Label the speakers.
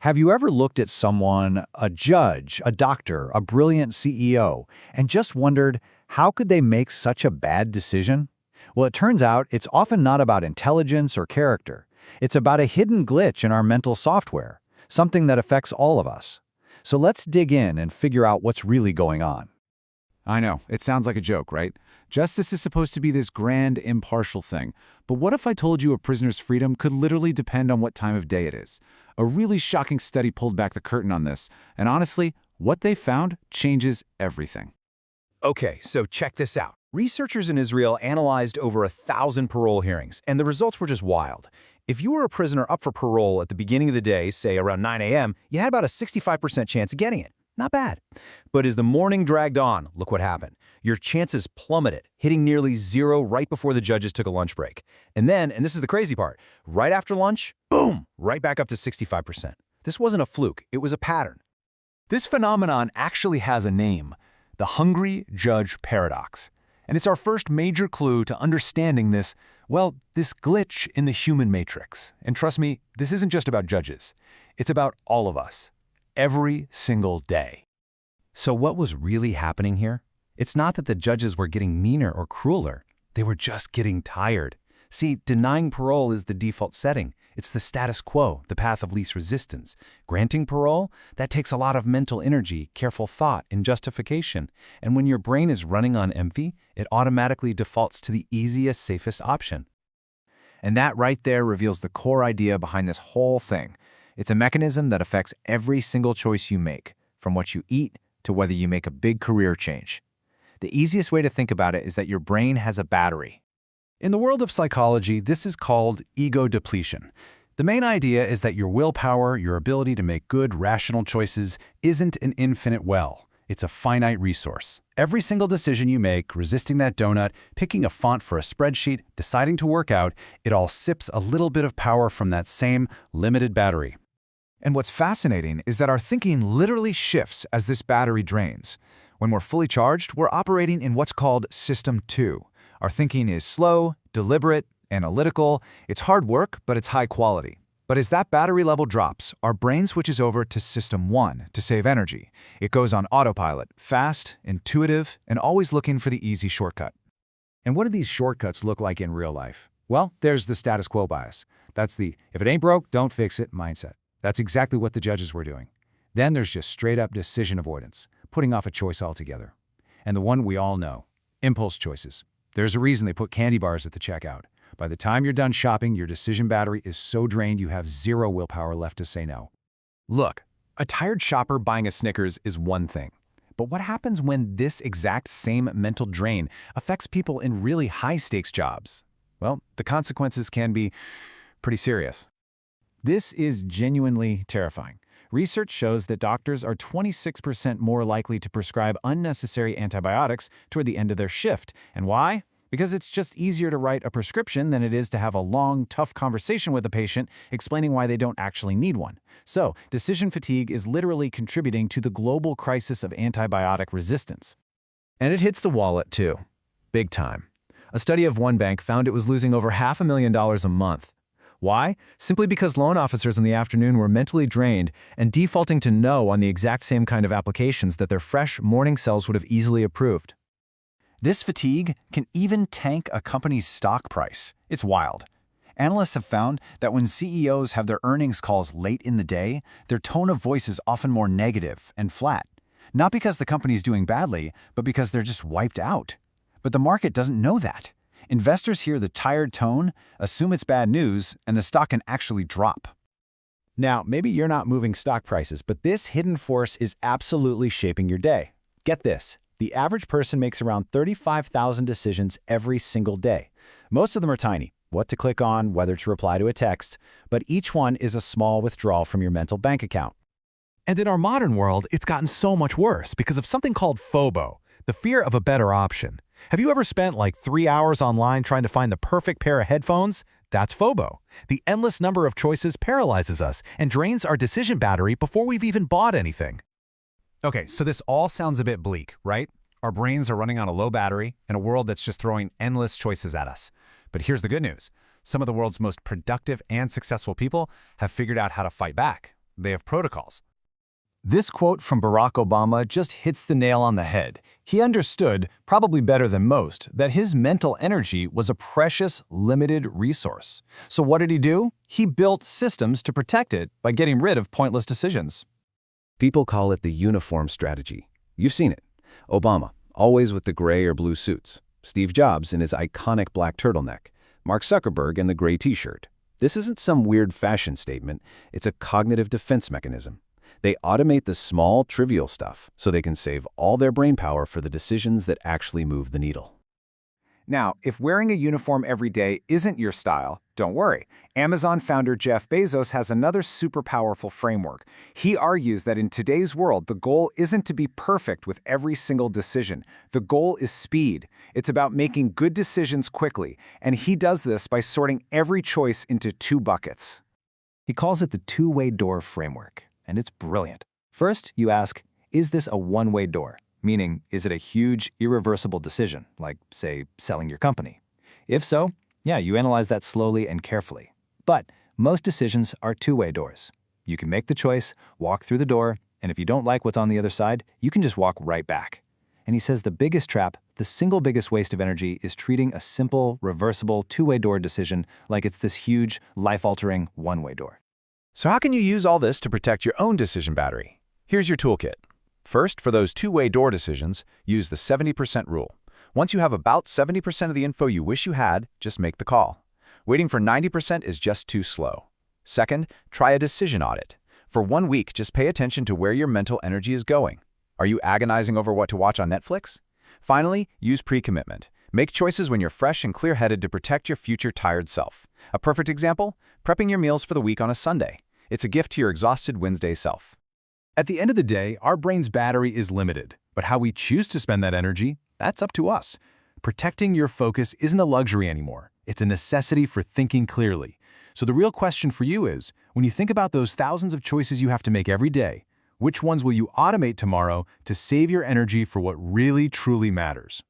Speaker 1: Have you ever looked at someone, a judge, a doctor, a brilliant CEO, and just wondered, how could they make such a bad decision? Well, it turns out it's often not about intelligence or character. It's about a hidden glitch in our mental software, something that affects all of us. So let's dig in and figure out what's really going on.
Speaker 2: I know, it sounds like a joke, right? Justice is supposed to be this grand, impartial thing. But what if I told you a prisoner's freedom could literally depend on what time of day it is? A really shocking study pulled back the curtain on this, and honestly, what they found changes everything.
Speaker 3: Okay, so check this out. Researchers in Israel analyzed over 1,000 parole hearings, and the results were just wild. If you were a prisoner up for parole at the beginning of the day, say around 9 a.m., you had about a 65% chance of getting it. Not bad. But as the morning dragged on, look what happened. Your chances plummeted, hitting nearly zero right before the judges took a lunch break. And then, and this is the crazy part, right after lunch, boom, right back up to 65%. This wasn't a fluke, it was a pattern.
Speaker 4: This phenomenon actually has a name, the hungry judge paradox. And it's our first major clue to understanding this, well, this glitch in the human matrix. And trust me, this isn't just about judges. It's about all of us. Every single day.
Speaker 5: So what was really happening here? It's not that the judges were getting meaner or crueler. They were just getting tired. See, denying parole is the default setting. It's the status quo, the path of least resistance. Granting parole, that takes a lot of mental energy, careful thought, and justification. And when your brain is running on empty, it automatically defaults to the easiest, safest option.
Speaker 2: And that right there reveals the core idea behind this whole thing. It's a mechanism that affects every single choice you make, from what you eat to whether you make a big career change. The easiest way to think about it is that your brain has a battery.
Speaker 4: In the world of psychology, this is called ego depletion. The main idea is that your willpower, your ability to make good, rational choices, isn't an infinite well. It's a finite resource. Every single decision you make, resisting that donut, picking a font for a spreadsheet, deciding to work out, it all sips a little bit of power from that same limited battery. And what's fascinating is that our thinking literally shifts as this battery drains. When we're fully charged, we're operating in what's called System 2. Our thinking is slow, deliberate, analytical. It's hard work, but it's high quality. But as that battery level drops, our brain switches over to System 1 to save energy. It goes on autopilot, fast, intuitive, and always looking for the easy shortcut. And what do these shortcuts look like in real life? Well, there's the status quo bias. That's the if it ain't broke, don't fix it mindset. That's exactly what the judges were doing. Then there's just straight-up decision avoidance, putting off a choice altogether. And the one we all know, impulse choices. There's a reason they put candy bars at the checkout. By the time you're done shopping, your decision battery is so drained you have zero willpower left to say no.
Speaker 3: Look, a tired shopper buying a Snickers is one thing. But what happens when this exact same mental drain affects people in really high-stakes jobs? Well, the consequences can be pretty serious. This is genuinely terrifying. Research shows that doctors are 26% more likely to prescribe unnecessary antibiotics toward the end of their shift. And why? Because it's just easier to write a prescription than it is to have a long, tough conversation with a patient explaining why they don't actually need one. So, decision fatigue is literally contributing to the global crisis of antibiotic resistance. And it hits the wallet too. Big time. A study of one bank found it was losing over $500,000 a month. Why? Simply because loan officers in the afternoon were mentally drained and defaulting to no on the exact same kind of applications that their fresh morning cells would have easily approved. This fatigue can even tank a company's stock price. It's wild. Analysts have found that when CEOs have their earnings calls late in the day, their tone of voice is often more negative and flat. Not because the company's doing badly, but because they're just wiped out. But the market doesn't know that. Investors hear the tired tone, assume it's bad news, and the stock can actually drop. Now, maybe you're not moving stock prices, but this hidden force is absolutely shaping your day. Get this. The average person makes around 35,000 decisions every single day. Most of them are tiny, what to click on, whether to reply to a text, but each one is a small withdrawal from your mental bank account.
Speaker 4: And in our modern world, it's gotten so much worse because of something called FOBO, the fear of a better option. Have you ever spent like 3 hours online trying to find the perfect pair of headphones? That's FOBO. The endless number of choices paralyzes us and drains our decision battery before we've even bought anything.
Speaker 3: Okay, so this all sounds a bit bleak, right? Our brains are running on a low battery in a world that's just throwing endless choices at us. But here's the good news. Some of the world's most productive and successful people have figured out how to fight back. They have protocols.
Speaker 1: This quote from Barack Obama just hits the nail on the head. He understood, probably better than most, that his mental energy was a precious, limited resource. So what did he do? He built systems to protect it by getting rid of pointless decisions.
Speaker 2: People call it the uniform strategy. You've seen it. Obama, always with the gray or blue suits. Steve Jobs in his iconic black turtleneck. Mark Zuckerberg in the gray t-shirt. This isn't some weird fashion statement. It's a cognitive defense mechanism. They automate the small, trivial stuff so they can save all their brain power for the decisions that actually move the needle.
Speaker 3: Now, if wearing a uniform every day isn't your style, don't worry. Amazon founder Jeff Bezos has another super powerful framework. He argues that in today's world, the goal isn't to be perfect with every single decision. The goal is speed. It's about making good decisions quickly, and he does this by sorting every choice into two buckets. He calls it the two-way door framework, and it's brilliant. First, you ask, is this a one-way door? Meaning, is it a huge, irreversible decision, like, say, selling your company? If so, yeah, you analyze that slowly and carefully. But most decisions are two-way doors. You can make the choice, walk through the door, and if you don't like what's on the other side, you can just walk right back. And he says the biggest trap, the single biggest waste of energy, is treating a simple, reversible, two-way door decision like it's this huge, life-altering, one-way door.
Speaker 1: So how can you use all this to protect your own decision battery? Here's your toolkit. First, for those two-way door decisions, use the 70% rule. Once you have about 70% of the info you wish you had, just make the call. Waiting for 90% is just too slow. Second, try a decision audit. For 1 week, just pay attention to where your mental energy is going. Are you agonizing over what to watch on Netflix? Finally, use pre-commitment. Make choices when you're fresh and clear-headed to protect your future tired self. A perfect example? Prepping your meals for the week on a Sunday. It's a gift to your exhausted Wednesday self.
Speaker 4: At the end of the day, our brain's battery is limited, but how we choose to spend that energy, that's up to us. Protecting your focus isn't a luxury anymore. It's a necessity for thinking clearly. So the real question for you is, when you think about those thousands of choices you have to make every day, which ones will you automate tomorrow to save your energy for what really truly matters?